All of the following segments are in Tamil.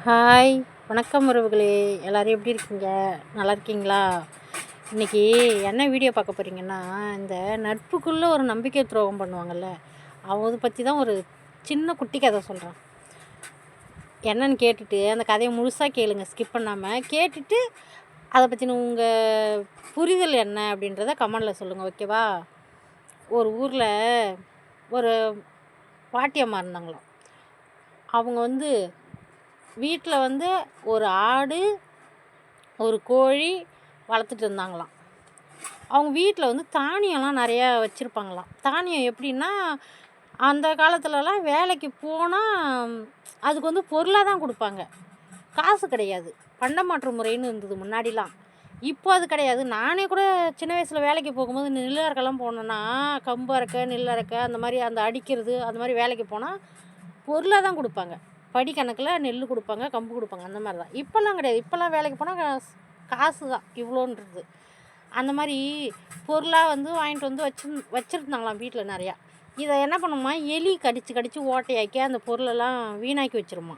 ஹாய், வணக்கம் உறவுகளே. எல்லோரும் எப்படி இருக்கீங்க? நல்லா இருக்கீங்களா? இன்றைக்கி என்ன வீடியோ பார்க்க போகிறீங்கன்னா, இந்த நட்புக்குள்ளே ஒரு நம்பிக்கை துரோகம் பண்ணுவாங்கள்ல, அதை பற்றி தான் ஒரு சின்ன குட்டி கதை சொல்கிறேன். என்னன்னு கேட்டுட்டு அந்த கதையை முழுசாக கேளுங்க, ஸ்கிப் பண்ணாமல் கேட்டுட்டு அதை பற்றின உங்கள் புரிதல் என்ன அப்படின்றத கமெண்டில் சொல்லுங்கள், ஓகேவா? ஒரு ஊரில் ஒரு பாட்டியம்மா இருந்தாங்களாம். அவங்க வீட்டில் ஒரு ஆடு, ஒரு கோழி வளர்த்துட்டு இருந்தாங்களாம். அவங்க வீட்டில் தானியம்லாம் நிறையா வச்சுருப்பாங்களாம். தானியம் எப்படின்னா, அந்த காலத்துலலாம் வேலைக்கு போனால் அதுக்கு பொருளாக தான் கொடுப்பாங்க, காசு கிடையாது. பண்டமாற்று முறைன்னு இருந்தது முன்னாடிலாம். இப்போ அது கிடையாது. நானே கூட சின்ன வயசில் வேலைக்கு போகும்போது நெல் அறுக்கலாம் போனேன்னா, கம்பு அறுக்க, நெல் அறுக்க, அந்த மாதிரி அந்த அடிக்கிறது, அந்த மாதிரி வேலைக்கு போனால் பொருளாக தான் கொடுப்பாங்க. படி கணக்கில் நெல் கொடுப்பாங்க, கம்பு கொடுப்பாங்க, அந்த மாதிரி தான். இப்போல்லாம் கிடையாது. இப்போல்லாம் வேலைக்கு போனால் காசு தான் இவ்வளோன்றது. அந்த மாதிரி பொருளாக வாங்கிட்டு வச்சுருந்தாங்களாம் வீட்டில் நிறையா. இதை என்ன பண்ணுமா, எலி கடித்து ஓட்டையாக்கி அந்த பொருளெல்லாம் வீணாக்கி வச்சிருமா.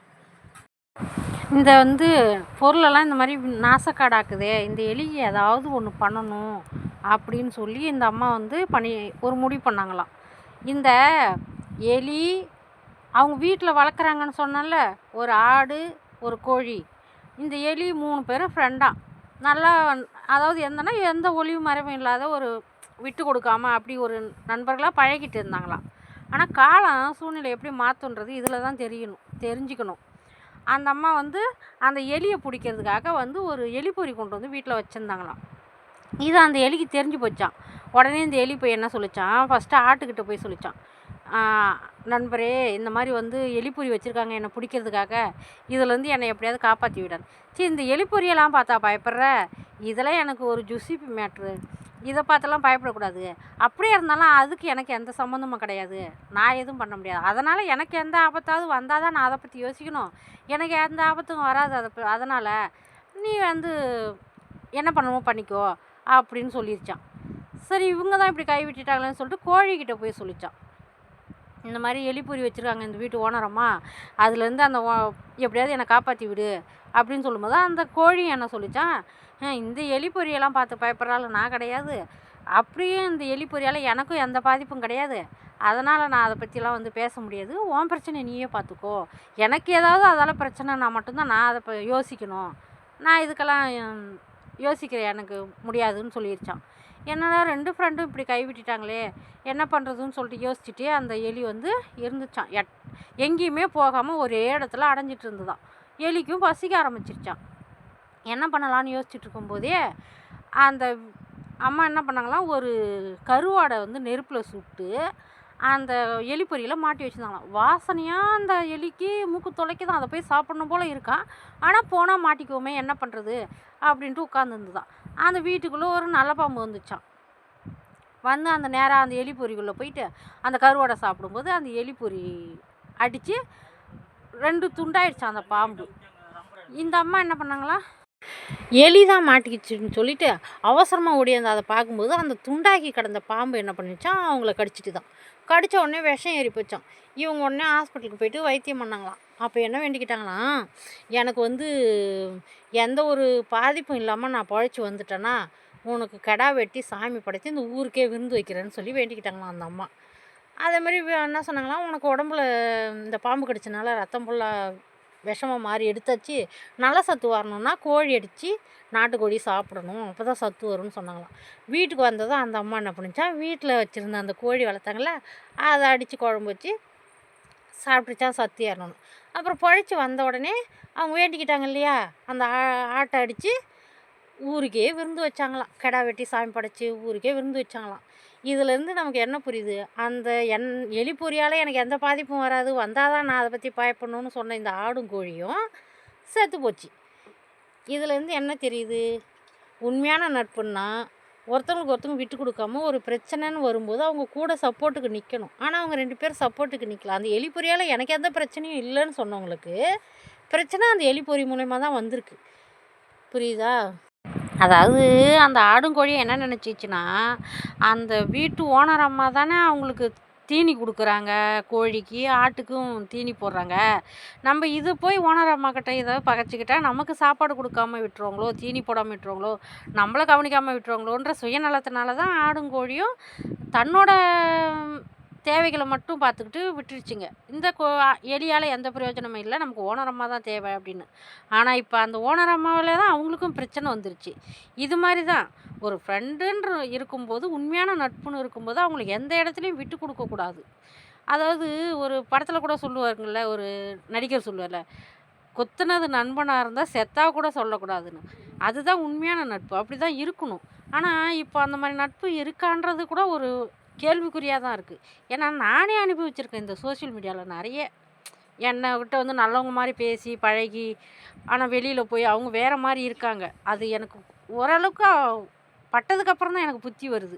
இந்த பொருளெல்லாம் இந்த மாதிரி நாசக்காடாக்குதே, இந்த எலிக்கு ஏதாவது ஒன்று பண்ணணும் அப்படின்னு சொல்லி இந்த அம்மா ஒரு முடிவு பண்ணாங்களாம். இந்த எலி அவங்க வீட்டில் வளர்க்குறாங்கன்னு சொன்னால, ஒரு ஆடு, ஒரு கோழி, இந்த எலி 3 பேரும் ஃப்ரெண்டாக நல்லா, அதாவது எந்த ஒளிவு மறைவும் இல்லாத ஒரு விட்டு கொடுக்காம அப்படி ஒரு நண்பர்களாக பழகிட்டு இருந்தாங்களாம். ஆனால் காலம் சூழ்நிலை எப்படி மாற்றுன்றது இதில் தான் தெரிஞ்சுக்கணும். அந்த அம்மா அந்த எலியை பிடிக்கிறதுக்காக ஒரு எலிப்பொறி கொண்டு வீட்டில் வச்சுருந்தாங்களாம். இது அந்த எலிக்கு தெரிஞ்சு போச்சான். உடனே இந்த எலி போய் என்ன சொல்லிச்சான், ஃபஸ்ட்டு ஆட்டுக்கிட்ட போய் சொல்லிச்சான், நண்பரே, இந்த மாதிரி எலிப்பொறி வச்சுருக்காங்க என்னை பிடிக்கிறதுக்காக, இதிலேருந்து என்னை எப்படியாவது காப்பாற்றி விடாது. சரி, இந்த எலிப்பொரியெல்லாம் பார்த்தா பயப்படுற, இதெல்லாம் எனக்கு ஒரு ஜுசிபி மேட்ரு, இதை பார்த்தெல்லாம் பயப்படக்கூடாது. அப்படியே இருந்தாலும் அதுக்கு எனக்கு எந்த சம்மந்தமும் கிடையாது, நான் எதுவும் பண்ண முடியாது. அதனால் எனக்கு எந்த ஆபத்தாவது வந்தால் தான் நான் அதை பற்றி யோசிக்கணும். எனக்கு எந்த ஆபத்தும் வராது. அதனால் நீ என்ன பண்ணணுமோ பண்ணிக்கோ அப்படின்னு சொல்லிருச்சான். சரி, இவங்க தான் இப்படி கைவிட்டுட்டாங்களேன்னு சொல்லிட்டு கோழிக்கிட்ட போய் சொல்லிச்சான், இந்த மாதிரி எலிப்பொறி வச்சுருக்காங்க இந்த வீட்டு ஓனரம்மா, அதுலேருந்து அந்த எப்படியாவது என்னை காப்பாற்றி விடு அப்படின்னு சொல்லும்போது அந்த கோழி என்ன சொல்லிச்சான், இந்த எலிப்பொறியெல்லாம் பார்த்து பயப்படுறாள் நான் கிடையாது, அப்படியே இந்த எலிப்பொறியால் எனக்கும் எந்த பாதிப்பும் கிடையாது, அதனால் நான் அதை பற்றிலாம் பேச முடியாது, உன் பிரச்சனை நீயே பார்த்துக்கோ, எனக்கு ஏதாவது அதால் பிரச்சனைனா மட்டும்தான் நான் அதை யோசிக்கணும், நான் இதுக்கெல்லாம் யோசிக்கிறேன், எனக்கு முடியாதுன்னு சொல்லிருச்சான். என்னடா 2 ஃப்ரெண்டும் இப்படி கைவிட்டுட்டாங்களே, என்ன பண்ணுறதுன்னு சொல்லிட்டு யோசிச்சுட்டே அந்த எலி இருந்துச்சான். எங்கேயுமே போகாமல் ஒரே இடத்துல அடைஞ்சிட்டு இருந்துதான். எலிக்கும் பசிக்க ஆரம்பிச்சிருச்சான். என்ன பண்ணலான்னு யோசிச்சுட்டு இருக்கும்போதே அந்த அம்மா என்ன பண்ணாங்களாம், ஒரு கருவாடை நெருப்பில் சுட்டு அந்த எலிப்பொறியில் மாட்டி வச்சுருந்தாங்களாம். வாசனையாக அந்த எலிக்கு மூக்கு தொலைக்குதான், அதை போய் சாப்பிடணும் போல் இருக்கான். ஆனால் போனால் மாட்டிக்குவோமே, என்ன பண்ணுறது அப்படின்ட்டு உட்காந்துருந்துதான். அந்த வீட்டுக்குள்ளே ஒரு நல்ல பாம்பு வந்துச்சான். அந்த நேராக அந்த எலிப்பொறிக்குள்ளே போயிட்டு அந்த கருவாடை சாப்பிடும்போது அந்த எலிப்பொறி அடித்து 2 துண்டாயிடுச்சான் அந்த பாம்பு. இந்த அம்மா என்ன பண்ணாங்களா, எலி தான் மாட்டிக்கிச்சுன்னு சொல்லிட்டு அவசரமாக ஓடியாந்து அதை பார்க்கும்போது அந்த துண்டாக்கி கிடந்த பாம்பு என்ன பண்ணிச்சான், அவங்கள கடிச்சிட்டு தான். கடித்த உடனே விஷம் ஏறி போச்சான். இவங்க உடனே ஹாஸ்பிட்டலுக்கு போய்ட்டு வைத்தியம் பண்ணாங்களாம். அப்போ என்ன வேண்டிக்கிட்டாங்களாம், எனக்கு எந்த ஒரு பாதிப்பும் இல்லாமல் நான் பழைச்சி வந்துட்டேன்னா உனக்கு கடா வெட்டி சாமி படைத்து இந்த ஊருக்கே விருந்து வைக்கிறேன்னு சொல்லி வேண்டிக்கிட்டாங்களாம் அந்த அம்மா. அதேமாதிரி என்ன சொன்னாங்களாம், உனக்கு உடம்புல இந்த பாம்பு கடிச்சனால ரத்தம் ஃபுல்லாக விஷமாக மாறி எடுத்தாச்சு, நல்ல சத்து வரணும்னா கோழி அடித்து நாட்டுக்கோழி சாப்பிடணும், அப்போ தான் சத்து வரும்னு சொன்னாங்களாம். வீட்டுக்கு வந்ததும் அந்த அம்மா என்ன பண்ணிச்சான், வீட்டில் வச்சுருந்த அந்த கோழி வளர்த்தாங்கள அதை அடித்து குழம்பு வச்சு சாப்பிட்டுச்சா சத்து ஏறணும். அப்புறம் பழிச்சு வந்த உடனே அவங்க வேண்டிக்கிட்டாங்க இல்லையா, அந்த ஆட்டை அடித்து ஊருக்கே விருந்து வச்சாங்களாம். கிடா வெட்டி சாமி படைச்சி ஊருக்கே விருந்து வச்சாங்களாம். இதிலேருந்து நமக்கு என்ன புரியுது, அந்த எலிப்பொறியால் எனக்கு எந்த பாதிப்பும் வராது, வந்தால் தான் நான் அதை பற்றி பயப்படணும்னு சொன்ன இந்த ஆடும் கோழியும் செத்து போச்சு. இதிலேருந்து என்ன தெரியுது, உண்மையான நட்புன்னா ஒருத்தவங்களுக்கு ஒருத்தவங்க விட்டு கொடுக்காம ஒரு பிரச்சனைன்னு வரும்போது அவங்க கூட சப்போர்ட்டுக்கு நிற்கணும். ஆனால் அவங்க 2 பேர் சப்போர்ட்டுக்கு நிற்கலாம். அந்த எலிப்பொறியால் எனக்கு எந்த பிரச்சனையும் இல்லைன்னு சொன்னவங்களுக்கு பிரச்சனை அந்த எலிப்பொறி மூலயமா தான் வந்திருக்கு. புரியுதா? அதாவது அந்த ஆடும் கோழியை என்ன நினச்சிச்சுன்னா, அந்த வீட்டு ஓனர் அம்மா தானே அவங்களுக்கு தீனி கொடுக்குறாங்க, கோழிக்கு ஆட்டுக்கும் தீனி போடுறாங்க. நம்ம இது போய் ஓனர் அம்மாக்கிட்ட ஏதாவது பகைச்சிக்கிட்டா நமக்கு சாப்பாடு கொடுக்காம விட்டுருவாங்களோ, தீனி போடாமல் விட்டுருவாங்களோ, நம்மளை கவனிக்காமல் விட்டுருவாங்களோன்ற சுயநலத்தினால தான் ஆடும் கோழியும் தன்னோட தேவைகளை மட்டும் பார்த்துக்கிட்டு விட்டுருச்சுங்க. இந்த எலியால் எந்த பிரயோஜனமும் இல்லை, நமக்கு ஓனர் அம்மா தான் தேவை அப்படின்னு. ஆனால் இப்போ அந்த ஓனர் அம்மாவில தான் அவங்களுக்கும் பிரச்சனை வந்துருச்சு. இது மாதிரி தான் ஒரு ஃப்ரெண்டுன்ற இருக்கும்போது, உண்மையான நட்புன்னு இருக்கும்போது அவங்களுக்கு எந்த இடத்துலையும் விட்டு கொடுக்கக்கூடாது. அதாவது ஒரு படத்தில் கூட சொல்லுவாருங்கள்ல, ஒரு நடிகர் சொல்லுவார்ல, கொத்துனது நண்பனாக இருந்தால் செத்தா கூட சொல்லக்கூடாதுன்னு. அதுதான் உண்மையான நட்பு, அப்படி தான் இருக்கணும். ஆனால் இப்போ அந்த மாதிரி நட்பு இருக்கான்றது கூட ஒரு கேள்விக்குறியாக தான் இருக்குது. ஏன்னா நானே அனுபவிச்சிருக்கேன் இந்த சோஷியல் மீடியாவில் நிறைய. என்னக்கிட்ட வந்து நல்லவங்க மாதிரி பேசி பழகி, ஆனால் வெளியில் போய் அவங்க வேறு மாதிரி இருக்காங்க. அது எனக்கு ஓரளவுக்கு பட்டதுக்கப்புறம் தான் எனக்கு புத்தி வருது.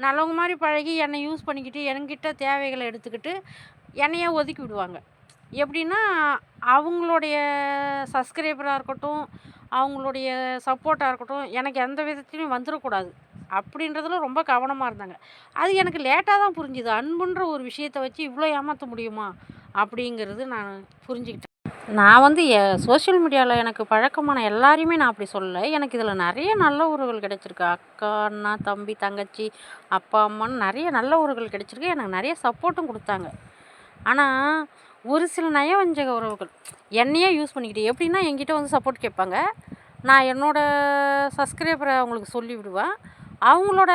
நல்லவங்க மாதிரி பழகி என்னை யூஸ் பண்ணிக்கிட்டு என்கிட்ட தேவைகளை எடுத்துக்கிட்டு என்னையே ஒதுக்கி விடுவாங்க. எப்படின்னா அவங்களுடைய சப்ஸ்கிரைபராக இருக்கட்டும், அவங்களுடைய சப்போர்ட்டாக இருக்கட்டும், எனக்கு எந்த விதத்துலையும் வந்துடக்கூடாது அப்படின்றதுல ரொம்ப கவனமாக இருந்தாங்க. அது எனக்கு லேட்டாக தான் புரிஞ்சுது. அன்புன்ற ஒரு விஷயத்தை வச்சு இவ்வளோ ஏமாற்ற முடியுமா அப்படிங்கிறது நான் புரிஞ்சுக்கிட்டேன். நான் வந்து சோஷியல் மீடியாவில் எனக்கு பழக்கமான எல்லாரையுமே நான் அப்படி சொல்லலை. எனக்கு இதில் நிறைய நல்ல உறவுகள் கிடைச்சிருக்கு. அக்கா, அண்ணா, தம்பி, தங்கச்சி, அப்பா, அம்மான்னு நிறைய நல்ல உறவுகள் கிடைச்சிருக்கு. எனக்கு நிறைய சப்போர்ட்டும் கொடுத்தாங்க. ஆனால் ஒரு சில நயவஞ்சக உறவுகள் என்னையே யூஸ் பண்ணிக்கிட்டு, எப்படின்னா என்கிட்ட வந்து சப்போர்ட் கேட்பாங்க. நான் என்னோடய சப்ஸ்கிரைபரை அவங்களுக்கு சொல்லி விடுவேன். அவங்களோட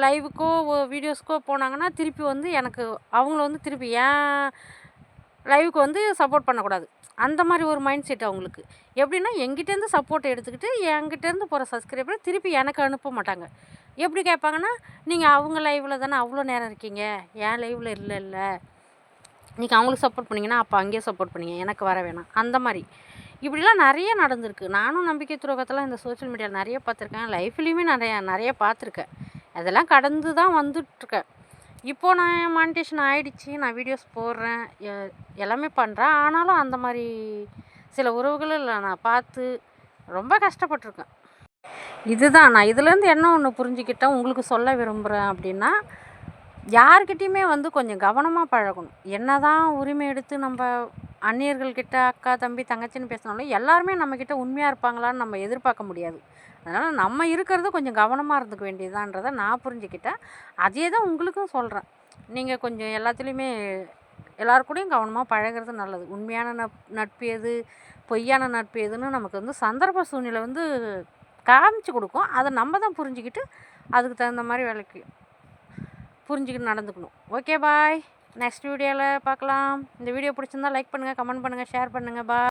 லைவுக்கோ வீடியோஸ்க்கோ போனாங்கன்னா திருப்பி வந்து எனக்கு அவங்கள வந்து திருப்பி ஏன் லைவுக்கு வந்து சப்போர்ட் பண்ணக்கூடாது. அந்த மாதிரி ஒரு மைண்ட் செட் அவங்களுக்கு. எப்படின்னா என்கிட்டேருந்து சப்போர்ட் எடுத்துக்கிட்டு என்கிட்டேருந்து போகிற சப்ஸ்கிரைபரை திருப்பி எனக்கு அனுப்ப மாட்டாங்க. எப்படி கேட்பாங்கன்னா, நீங்கள் அவங்க லைவில் தானே அவ்வளோ நேரம் இருக்கீங்க, என் லைவில் இல்லைல்ல, நீங்கள் அவங்களுக்கு சப்போர்ட் பண்ணிங்கன்னா அப்போ அங்கேயே சப்போர்ட் பண்ணிங்க, எனக்கு வர வேணாம். அந்த மாதிரி இப்படிலாம் நிறைய நடந்திருக்கு. நானும் நம்பிக்கை துரோகத்தெல்லாம் இந்த சோஷியல் மீடியாவில் நிறைய பார்த்துருக்கேன். லைஃப்லேயுமே நிறைய பார்த்துருக்கேன். அதெல்லாம் கடந்து தான் வந்துட்டுருக்கேன். இப்போது நான் மானிட்டேஷன் ஆகிடுச்சி, நான் வீடியோஸ் போடுறேன், எல்லாமே பண்ணுறேன். ஆனாலும் அந்த மாதிரி சில உறவுகளில் நான் பார்த்து ரொம்ப கஷ்டப்பட்டிருக்கேன். இதுதான் நான் இதுலேருந்து என்ன ஒன்று புரிஞ்சுக்கிட்டேன், உங்களுக்கு சொல்ல விரும்புகிறேன் அப்படின்னா, யார்கிட்டையுமே வந்து கொஞ்சம் கவனமாக பழகணும். என்ன தான் உரிமை எடுத்து நம்ம அந்நியர்கள்கிட்ட அக்கா, தம்பி, தங்கச்சின்னு பேசினாலும் எல்லாருமே நம்மக்கிட்ட உண்மையாக இருப்பாங்களான்னு நம்ம எதிர்பார்க்க முடியாது. அதனால் நம்ம இருக்கிறது கொஞ்சம் கவனமாக இருந்துக்க வேண்டியதான்றதை நான் புரிஞ்சுக்கிட்டேன். அதே தான் உங்களுக்கும் சொல்கிறேன். நீங்கள் கொஞ்சம் எல்லாத்துலேயுமே எல்லாருக்கூடையும் கவனமாக பழகிறது நல்லது. உண்மையான நட்பு எது, பொய்யான நட்பு எதுன்னு நமக்கு வந்து சந்தர்ப்ப சூழ்நிலை வந்து காமிச்சு கொடுக்கும். அதை நம்ம தான் புரிஞ்சுக்கிட்டு அதுக்கு தகுந்த மாதிரி வேலைக்கு புரிஞ்சுக்கிட்டு நடந்துக்கணும். ஓகே, பாய். நெக்ஸ்ட் வீடியோவில் பார்க்கலாம். இந்த வீடியோ பிடிச்சிருந்தா லைக் பண்ணுங்கள், கமெண்ட் பண்ணுங்கள், ஷேர் பண்ணுங்கள். பாய்.